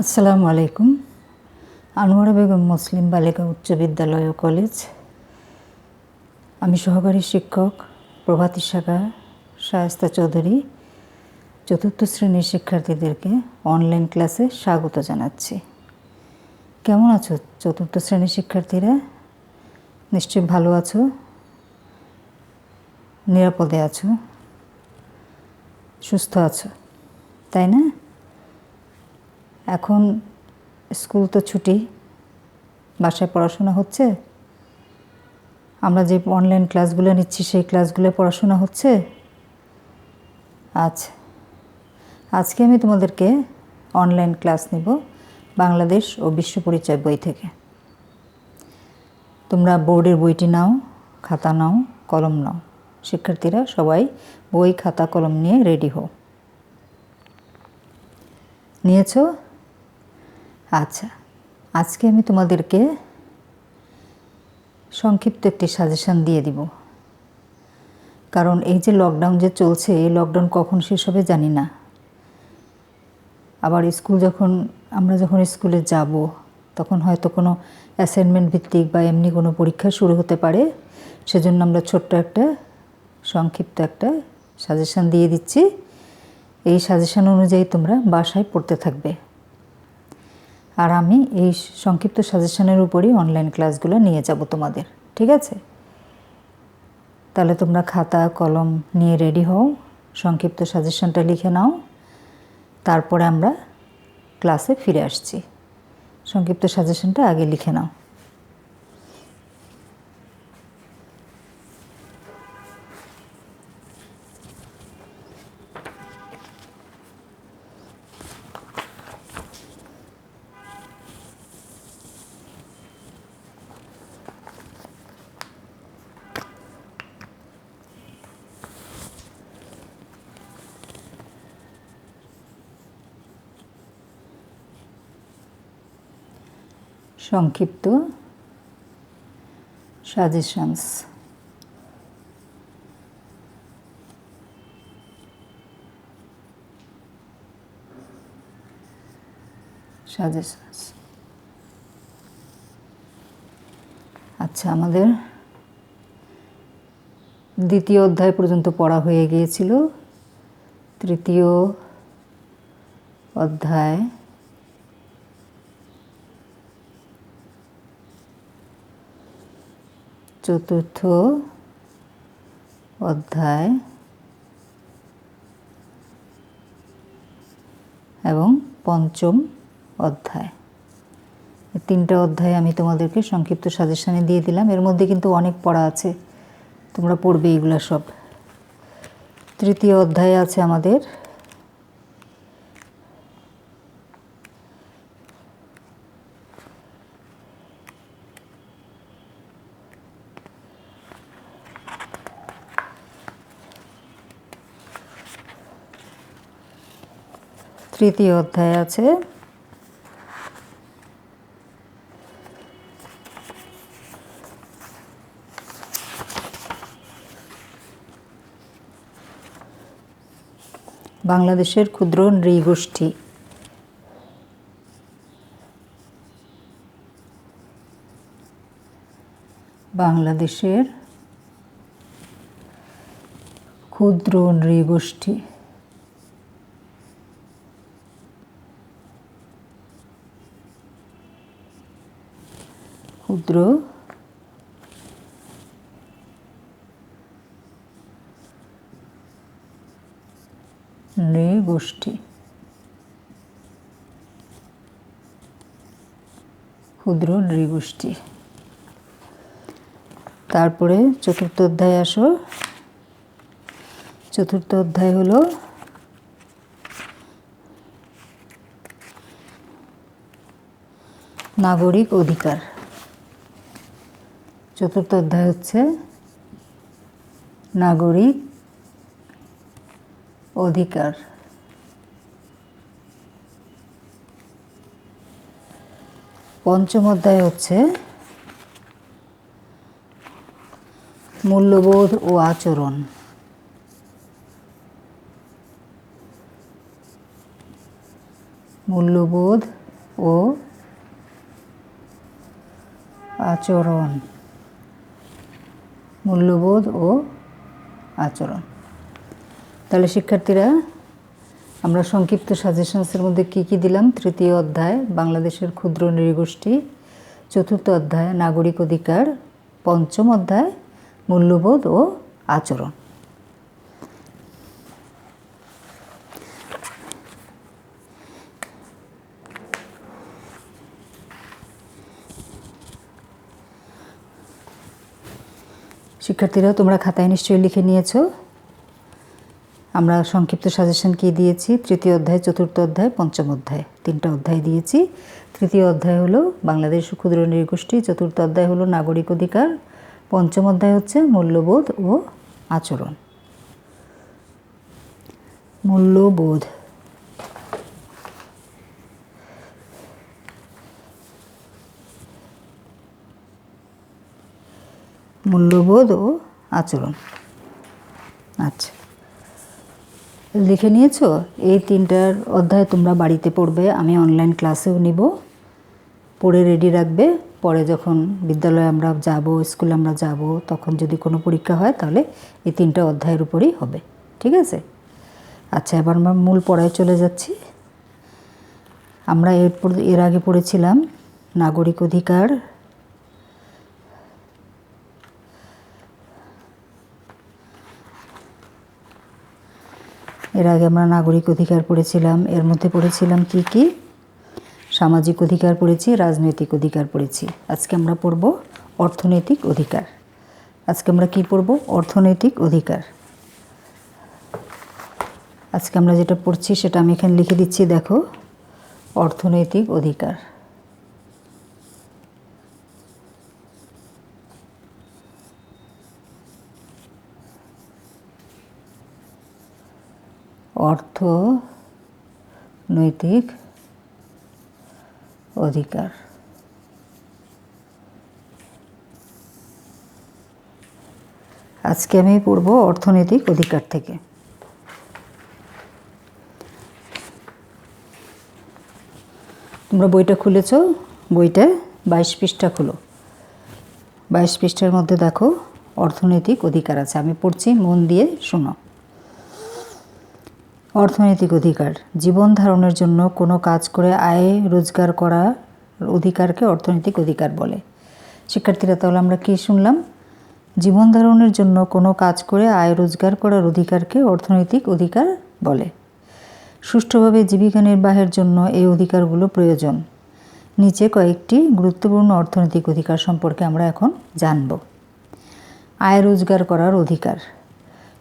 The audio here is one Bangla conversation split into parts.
আসসালামু আলাইকুম। আনোয়ারা বেগম মুসলিম বালিকা উচ্চ বিদ্যালয় ও কলেজ। আমি সহকারী শিক্ষক প্রভাতী শাখা শায়েস্তা চৌধুরী চতুর্থ শ্রেণীর শিক্ষার্থীদেরকে অনলাইন ক্লাসে স্বাগত জানাচ্ছি। কেমন আছো চতুর্থ শ্রেণীর শিক্ষার্থীরা? নিশ্চয়ই ভালো আছো, নিরাপদে আছো, সুস্থ আছো, তাই না? এখন স্কুল তো ছুটি, বাসায় পড়াশোনা হচ্ছে। আমরা যে অনলাইন ক্লাসগুলো নিচ্ছি সেই ক্লাসগুলো পড়াশোনা হচ্ছে। আচ্ছা, আজকে আমি তোমাদেরকে অনলাইন ক্লাস নেব বাংলাদেশ ও বিশ্ব পরিচয় বই থেকে। তোমরা বোর্ডের বইটি নাও, খাতা নাও, কলম নাও। শিক্ষার্থীরা সবাই বই, খাতা, কলম নিয়ে রেডি হও। নিয়েছো? আচ্ছা, আজকে আমি তোমাদেরকে সংক্ষিপ্ত একটি সাজেশান দিয়ে দিব, কারণ এই যে লকডাউন যে চলছে, এই লকডাউন কখন শেষ হবে জানি না। আবার আমরা যখন স্কুলে যাব তখন হয়তো কোনো অ্যাসাইনমেন্ট ভিত্তিক বা এমনি কোনো পরীক্ষা শুরু হতে পারে। সেজন্য আমরা ছোট্ট একটা সংক্ষিপ্ত একটা সাজেশান দিয়ে দিচ্ছি। এই সাজেশান অনুযায়ী তোমরা বাসায় পড়তে থাকবে, আর আমি এই সংক্ষিপ্ত সাজেশানের উপরই অনলাইন ক্লাসগুলো নিয়ে যাব তোমাদের। ঠিক আছে? তাহলে তোমরা খাতা কলম নিয়ে রেডি হও, সংক্ষিপ্ত সাজেশানটা লিখে নাও, তারপরে আমরা ক্লাসে ফিরে আসছি। সংক্ষিপ্ত সাজেশানটা আগে লিখে নাও। সংক্ষিপ্ত সাজেশনস। আচ্ছা, আমাদের দ্বিতীয় অধ্যায় পর্যন্ত পড়া হয়ে গিয়েছিল। তৃতীয় অধ্যায় চতুর্থ অধ্যায় এবং পঞ্চম অধ্যায়, এই তিনটা অধ্যায় আমি তোমাদেরকে সংক্ষিপ্ত সাজেশানে দিয়ে দিলাম। এর মধ্যে কিন্তু অনেক পড়া আছে, তোমরা পড়বে এগুলো সব। তৃতীয় অধ্যায়ে আছে আমাদের তৃতীয় অধ্যায়ে আছে বাংলাদেশের ক্ষুদ্র নৃগোষ্ঠী। বাংলাদেশের ক্ষুদ্র নৃগোষ্ঠী। ক্ষুদ্র নৃগোষ্ঠী, ক্ষুদ্র নৃগোষ্ঠী। তারপরে চতুর্থ অধ্যায়ে আসো। চতুর্থ অধ্যায় হলো নাগরিক অধিকার। চতুর্থ অধ্যায় হচ্ছে নাগরিক অধিকার। পঞ্চম অধ্যায় হচ্ছে মূল্যবোধ ও আচরণ। মূল্যবোধ ও আচরণ, মূল্যবোধ ও আচরণ। তাহলে শিক্ষার্থীরা আমরা সংক্ষিপ্ত সাজেশনসের মধ্যে কি কি দিলাম? তৃতীয় অধ্যায় বাংলাদেশের ক্ষুদ্র নৃগোষ্ঠী, চতুর্থ অধ্যায় নাগরিক অধিকার, পঞ্চম অধ্যায় মূল্যবোধ ও আচরণ। শিক্ষার্থীরা তোমরা খাতায় নিশ্চয়ই লিখে নিয়েছো। আমরা সংক্ষিপ্ত সাজেশন কি দিয়েছি? তৃতীয় অধ্যায়, চতুর্থ অধ্যায়, পঞ্চম অধ্যায়, 3টা অধ্যায় দিয়েছি। তৃতীয় অধ্যায় হলো বাংলাদেশ ক্ষুদ্র নৃগোষ্ঠী, চতুর্থ অধ্যায় হলো নাগরিক অধিকার, পঞ্চম অধ্যায় হচ্ছে মূল্যবোধ ও আচরণ। মূল্যবোধ, মূল্যবোধ ও আচরণ। আচ্ছা, লিখে নিয়েছো? এই 3টার অধ্যায় তোমরা বাড়িতে পড়বে, আমি অনলাইন ক্লাসেও নিব, পড়ে রেডি রাখবে। পরে যখন বিদ্যালয়ে আমরা যাব, স্কুলে আমরা যাব, তখন যদি কোনো পরীক্ষা হয় তাহলে এই 3টা অধ্যায়ের উপরেই হবে। ঠিক আছে? আচ্ছা, এবার আমরা মূল পড়ায় চলে যাচ্ছি। আমরা এর আগে পড়েছিলাম নাগরিক অধিকার, এর আগে আমরা নাগরিক অধিকার পড়েছিলাম। এর মধ্যে পড়েছিলাম কি কি? সামাজিক অধিকার পড়েছি, রাজনৈতিক অধিকার পড়েছি। আজকে আমরা পড়ব অর্থনৈতিক অধিকার। আজকে আমরা কি পড়ব? অর্থনৈতিক অধিকার। আজকে আমরা যেটা পড়ছি সেটা আমি এখানে লিখে দিচ্ছি, দেখো। অর্থনৈতিক অধিকার। অর্থনৈতিক অধিকার। আজকে আমি পড়ব অর্থনৈতিক অধিকার থেকে। তোমরা বইটা খুলেছ, বইটা 22 পৃষ্ঠা খুলো। 22 পৃষ্ঠার মধ্যে দেখো অর্থনৈতিক অধিকার আছে। আমি পড়ছি, মন দিয়ে শোনো। অর্থনৈতিক অধিকার, জীবন ধারণের জন্য কোনো কাজ করে আয় রোজগার করার অধিকারকে অর্থনৈতিক অধিকার বলে। শিক্ষার্থীরা, তাহলে আমরা কি শুনলাম? জীবন ধারণের জন্য কোনো কাজ করে আয় রোজগার করার অধিকারকে অর্থনৈতিক অধিকার বলে। সুষ্ঠুভাবে জীবিকা নির্বাহের জন্য এই অধিকারগুলো প্রয়োজন। নিচে কয়েকটি গুরুত্বপূর্ণ অর্থনৈতিক অধিকার সম্পর্কে আমরা এখন জানব। আয় রোজগার করার অধিকার,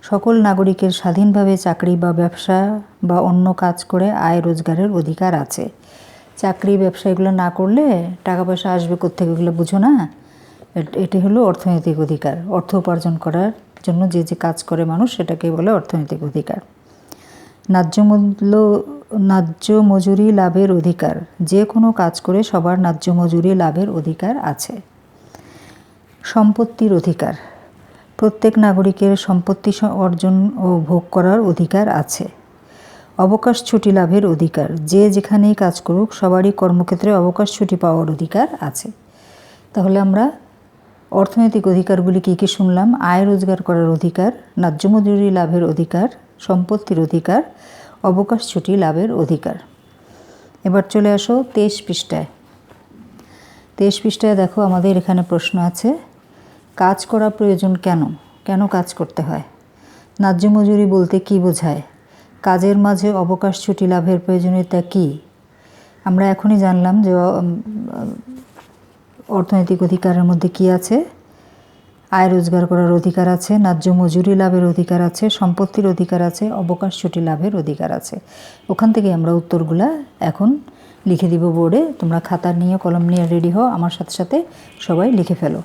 সকল নাগরিকের স্বাধীনভাবে চাকরি বা ব্যবসা বা অন্য কাজ করে আয় রোজগারের অধিকার আছে। চাকরি ব্যবসা এগুলো না করলে টাকা পয়সা আসবে কোত্থেকে, এগুলো বুঝো না? এটি হলো অর্থনৈতিক অধিকার। অর্থ উপার্জন করার জন্য যে যে কাজ করে মানুষ, সেটাকে বলে অর্থনৈতিক অধিকার। ন্যায্য মজুরি লাভের অধিকার, যে কোনো কাজ করে সবার ন্যায্য মজুরি লাভের অধিকার আছে। সম্পত্তির অধিকার, প্রত্যেক নাগরিকের সম্পত্তি অর্জন ও ভোগ করার অধিকার আছে। অবকাশ ছুটি লাভের অধিকার, যে যেখানেই কাজ করুক সবারই কর্মক্ষেত্রে অবকাশ ছুটি পাওয়ার অধিকার আছে। তাহলে আমরা অর্থনৈতিক অধিকারগুলি কী কী শুনলাম? আয় রোজগার করার অধিকার, ন্যায্য মজুরি লাভের অধিকার, সম্পত্তির অধিকার, অবকাশ ছুটি লাভের অধিকার। এবার চলে আসো 23 পৃষ্ঠায়। 23 পৃষ্ঠায় দেখো, আমাদের এখানে প্রশ্ন আছে, কাজ করা প্রয়োজন কেন? কেন কাজ করতে হয়? ন্যায্য মজুরি বলতে কি বোঝায়? কাজের মাঝে অবকাশ ছুটি লাভের প্রয়োজনীয়তা কি? আমরা এখনই জানলাম যে অর্থনৈতিক অধিকারের মধ্যে কি আছে? আয় রোজগার করার অধিকার আছে, ন্যায্য মজুরি লাভের অধিকার আছে, সম্পত্তির অধিকার আছে, অবকাশ ছুটি লাভের অধিকার আছে। ওখান থেকে আমরা উত্তরগুলা এখন লিখে দিব বোর্ডে। তোমরা খাতা নিয়ে কলম নিয়ে রেডি হও, আমার সাথে সাথে সবাই লিখে ফেলো।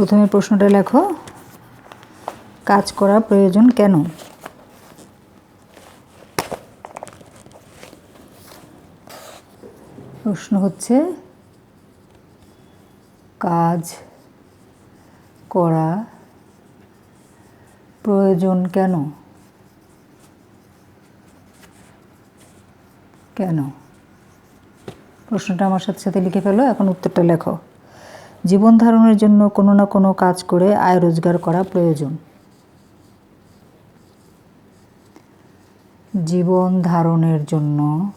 প্রথমে প্রশ্নটা লেখো, কাজ করা প্রয়োজন কেন? প্রশ্ন হচ্ছে কাজ করা প্রয়োজন কেন? কেন? প্রশ্নটা আমার সাথে সাথে লিখে ফেলো, এখন উত্তরটা লেখো। জীবন ধারণের জন্য কোনো না কোনো কাজ করে আয় রোজগার করা প্রয়োজন। জীবন ধারণের জন্য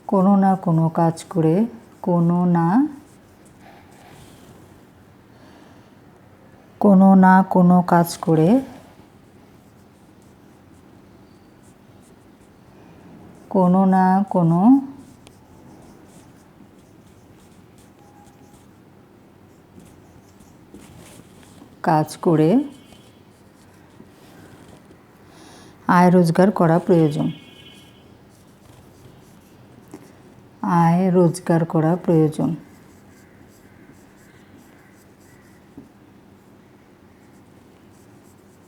কোনো না কোনো কাজ করে কোনো না কোনো কাজ করে কোনো না কোনো কাজ করে আয় রোজগার করা প্রয়োজন। আয় রোজগার করা প্রয়োজন।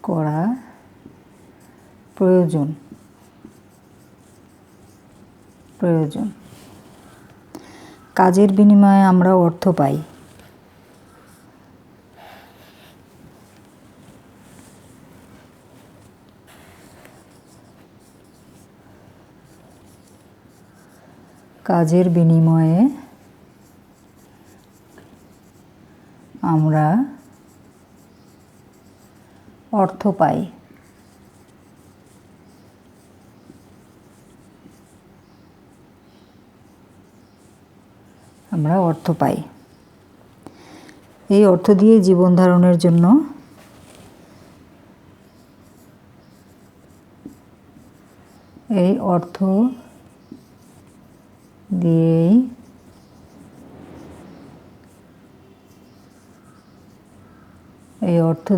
করা প্রয়োজন। প্রয়োজন। কাজের বিনিময়ে আমরা অর্থ পাই। কাজের বিনিময়ে আমরা অর্থ পাই। আমরা অর্থ পাই। এই অর্থ দিয়ে জীবন ধারণের জন্য এই অর্থ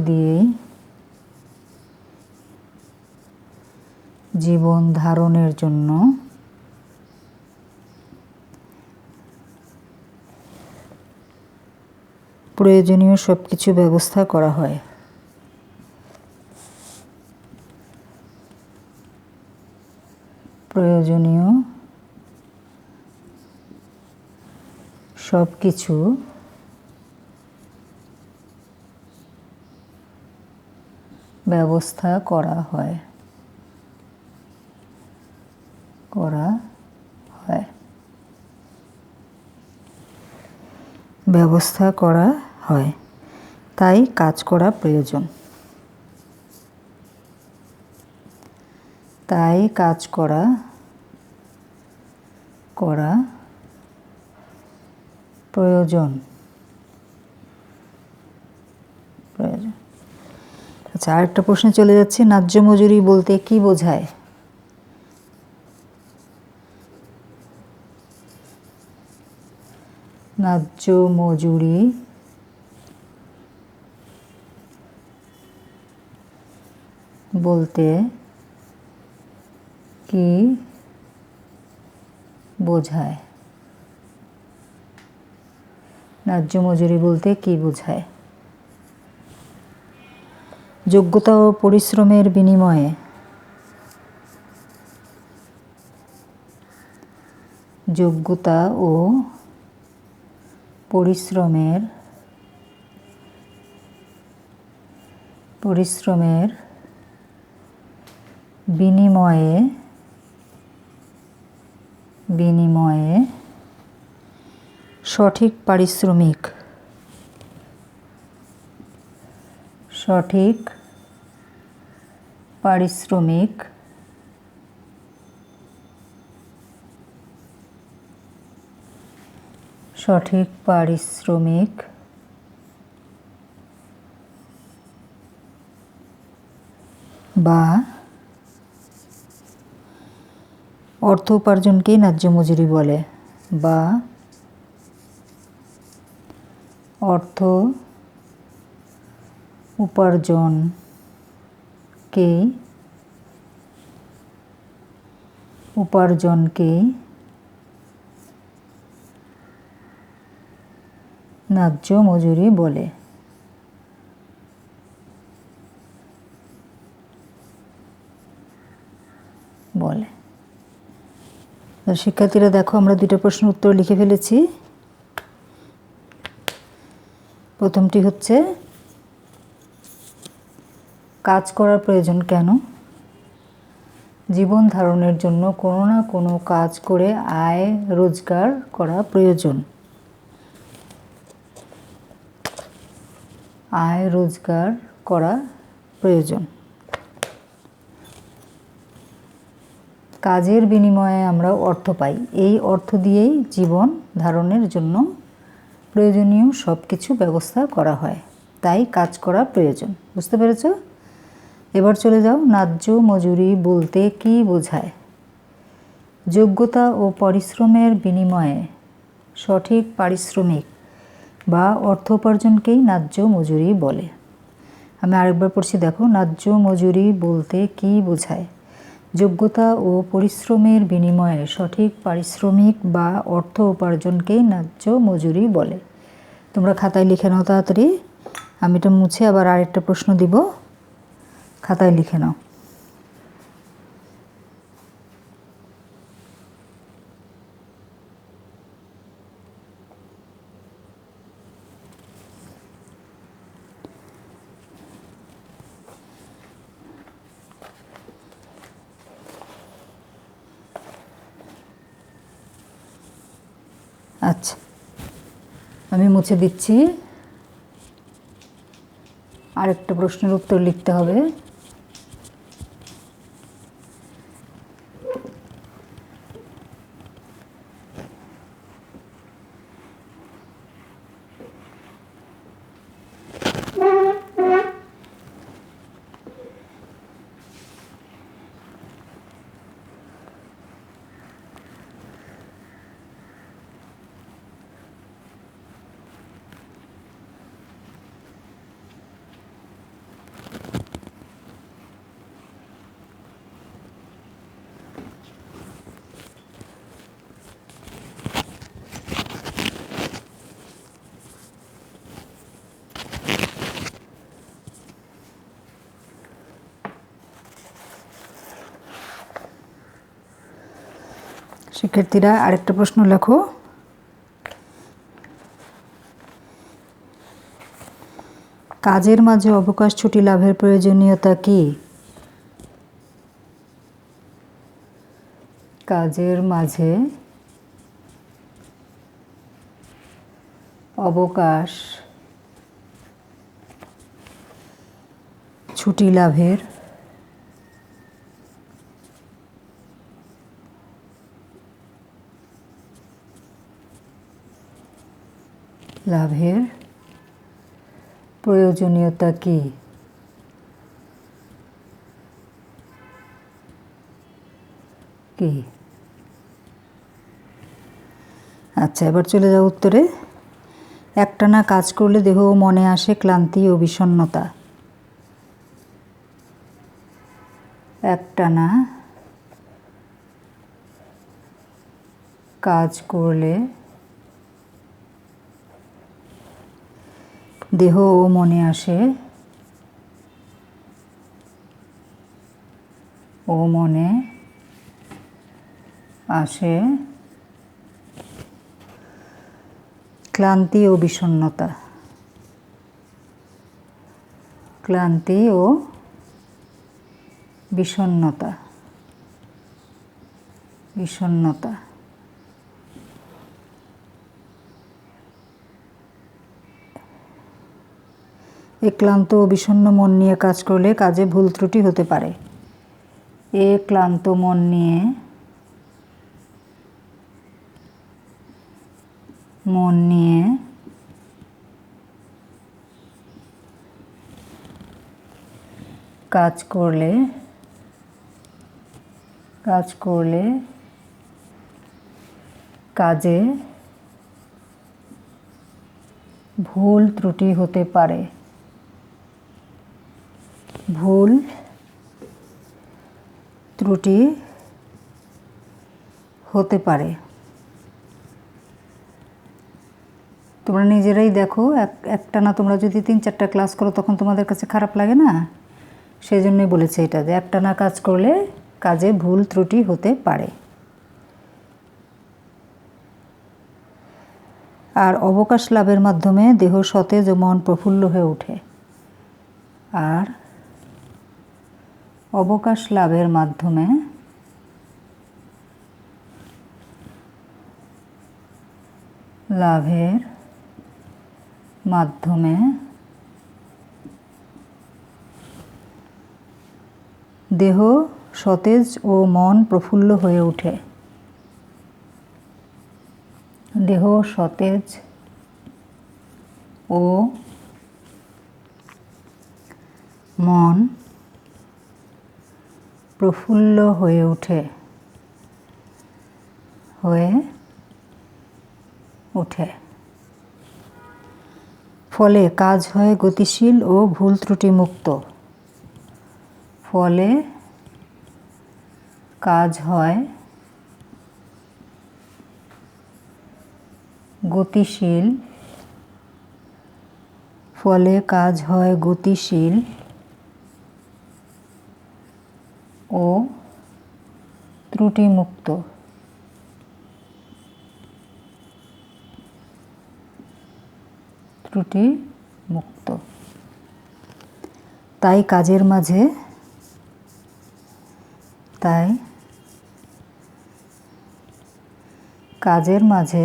দিয়েই জীবন ধারণের জন্য প্রয়োজনীয় সব কিছু ব্যবস্থা করা হয়। প্রয়োজনীয় সব কিছু ব্যবস্থা করা হয়। ব্যবস্থা করা হয়। তাই কাজ করা প্রয়োজন। তাই কাজ করা প্রয়োজন। আচ্ছা, আরেকটা প্রশ্নে চলে যাচ্ছে, ন্যায্য মজুরি বলতে কি বোঝায়? ন্যায্য মজুরি বলতে কি বোঝায়? ন্যায্য মজুরি বলতে কি বোঝায়? যোগ্যতা ও পরিশ্রমের বিনিময়ে যোগ্যতা ও পরিশ্রমের বিনিময়ে সঠিক পারিশ্রমিক বা অর্থ উপার্জনকেই ন্যায্য মজুরি বলে। বা অর্থ উপার্জনকেই ন্যায্য মজুরি বলে। শিক্ষার্থীরা দেখো, আমরা দুটো প্রশ্নের উত্তর লিখে ফেলেছি। প্রথমটি হচ্ছে, কাজ করার প্রয়োজন কেন? জীবন ধারণের জন্য কোনো না কোনো কাজ করে আয় রোজগার করা প্রয়োজন। আয় রোজগার করা প্রয়োজন। কাজের বিনিময়ে আমরা অর্থ পাই, এই অর্থ দিয়েই জীবন ধারণের জন্য প্রয়োজনীয় সব কিছু ব্যবস্থা করা হয়, তাই কাজ করা প্রয়োজন। বুঝতে পেরেছ? এবার চলে যাও, ন্যায্য মজুরি বলতে কি বোঝায়? যোগ্যতা ও পরিশ্রমের বিনিময়ে সঠিক পারিশ্রমিক বা অর্থ উপার্জনকেই ন্যায্য মজুরি বলে। আমি আরেকবার পড়ছি, দেখো। ন্যায্য মজুরি বলতে কি বোঝায়? যোগ্যতা ও পরিশ্রমের বিনিময়ে সঠিক পারিশ্রমিক বা অর্থ উপার্জনকেই ন্যায্য মজুরি বলে। তোমরা খাতায় লিখে নাও তাড়াতাড়ি। আমি এটা মুছে আবার আরেকটা প্রশ্ন দিব, খাতায় লিখে নাও। আচ্ছা, আমি মুছে দিচ্ছি। আরেকটা প্রশ্নের উত্তর লিখতে হবে। শিক্ষার্থীরা আরেকটা প্রশ্ন লেখো। কাজের মাঝে অবকাশ ছুটি লাভের প্রয়োজনীয়তা কি? কাজের মাঝে অবকাশ ছুটি লাভের প্রয়োজনীয়তা কি? আচ্ছা, এবার চলে যাও উত্তরে। একটানা কাজ করলে দেহ ও মনে আসে ক্লান্তি ও বিষণ্ণতা। একটানা কাজ করলে দেহ ও মনে আসে ক্লান্তি ও বিষণ্ণতা। ক্লান্তি ও বিষণ্ণতা। ক্লান্ত ও বিষণ্ণ মন নিয়ে কাজ করলে কাজে ভুল ত্রুটি হতে পারে। ক্লান্ত মন নিয়ে কাজ করলে কাজে ভুল ত্রুটি হতে পারে। তোমরা নিজেরাই দেখো, একটানা তোমরা যদি 3-4টা ক্লাস করো তখন তোমাদের কাছে খারাপ লাগে না? সেই জন্যই বলেছে এটা, যে একটানা কাজ করলে কাজে ভুল ত্রুটি হতে পারে। আর অবকাশ লাভের মাধ্যমে দেহ সতেজ ও মন প্রফুল্ল হয়ে ওঠে। আর অবকাশ লাভের মাধ্যমে দেহ সতেজ ও মন প্রফুল্ল হয়ে ওঠে। দেহ সতেজ ও মন প্রফুল্ল হয়ে ওঠে। ফলে কাজ হয় গতিশীল ও ভুল ত্রুটি মুক্ত। ফলে কাজ হয় গতিশীল ও ত্রুটিমুক্ত। তাই কাজের মাঝে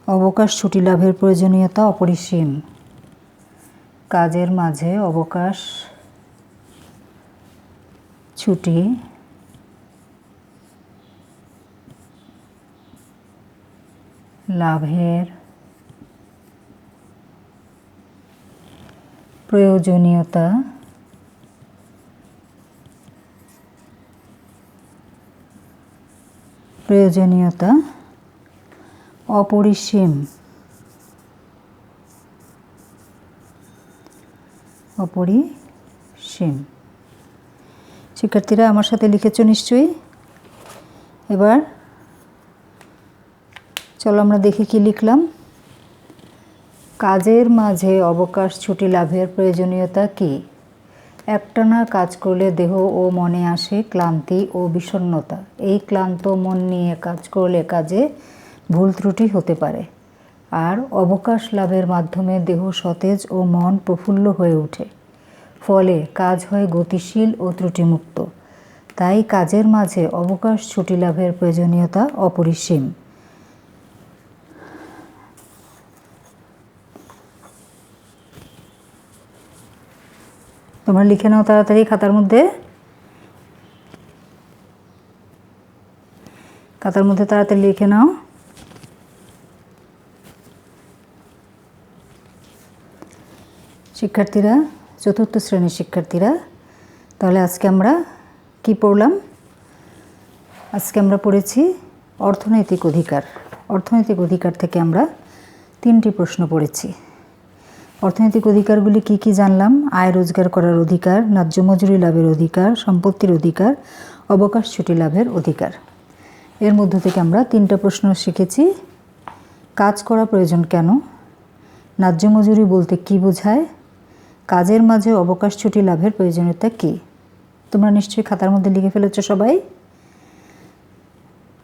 অবকাশ ছুটি লাভের প্রয়োজনীয়তা অপরিসীম। কাজের মাঝে অবকাশ ছুটি লাভের প্রয়োজনীয়তা অপরিসীম। শিক্ষার্থীরা আমার সাথে লিখেছো নিশ্চয়ই? এবার চলো আমরা দেখি কি লিখলাম। কাজের মাঝে অবকাশ ছুটি লাভের প্রয়োজনীয়তা কি? একটানা কাজ করলে দেহ ও মনে আসে ক্লান্তি ও বিষণ্ণতা। এই ক্লান্ত মন নিয়ে কাজ করলে কাজে ভুল ত্রুটি হতে পারে। আর অবকাশ লাভের মাধ্যমে দেহ সতেজ ও মন প্রফুল্ল হয়ে ওঠে। ফলে কাজ হয় গতিশীল ও ত্রুটিমুক্ত। তাই কাজের মাঝে অবকাশ ছুটি লাভের প্রয়োজনীয়তা অপরিসীম। তোমরা লিখে নাও তাড়াতাড়ি খাতার মধ্যে তাড়াতাড়ি লিখে নাও। শিক্ষার্থীরা, চতুর্থ শ্রেণীর শিক্ষার্থীরা, তাহলে আজকে আমরা কি পড়লাম? আজকে আমরা পড়েছি অর্থনৈতিক অধিকার। অর্থনৈতিক অধিকার থেকে আমরা 3টি প্রশ্ন পড়েছি। অর্থনৈতিক অধিকারগুলি কি কি জানলাম? আয় রোজগার করার অধিকার, ন্যায্য মজুরি লাভের অধিকার, সম্পত্তির অধিকার, অবকাশ ছুটি লাভের অধিকার। এর মধ্য থেকে আমরা 3টা প্রশ্ন শিখেছি। কাজ করা প্রয়োজন কেন? ন্যায্য মজুরি বলতে কি বোঝায়? কাজের মাঝে অবকাশ ছুটি লাভের প্রয়োজনীয়তা কি? তোমরা নিশ্চয়ই খাতার মধ্যে লিখে ফেলেছো সবাই।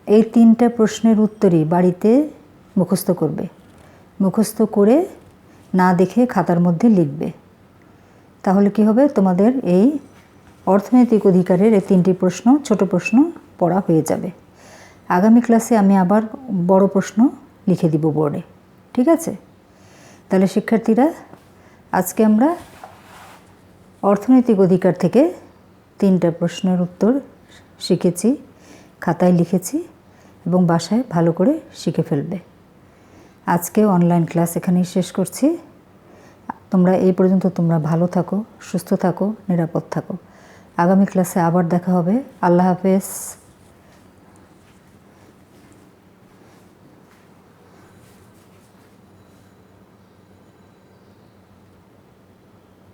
এই 3টা প্রশ্নের উত্তরই বাড়িতে মুখস্থ করবে। মুখস্থ করে না দেখে খাতার মধ্যে লিখবে। তাহলে কি হবে? তোমাদের এই অর্থনৈতিক অধিকারের এই 3টি প্রশ্ন, ছোট প্রশ্ন পড়া হয়ে যাবে। আগামী ক্লাসে আমি আবার বড় প্রশ্ন লিখে দিব বোর্ডে। ঠিক আছে? তাহলে শিক্ষার্থীরা, আজকে আমরা অর্থনৈতিক অধিকার থেকে 3টা প্রশ্নের উত্তর শিখেছি, খাতায় লিখেছি এবং বাসায় ভালো করে শিখে ফেলবে। আজকে অনলাইন ক্লাস এখানেই শেষ করছি। তোমরা এই পর্যন্ত তোমরা ভালো থাকো, সুস্থ থাকো, নিরাপদ থাকো। আগামী ক্লাসে আবার দেখা হবে। আল্লাহ হাফেজ।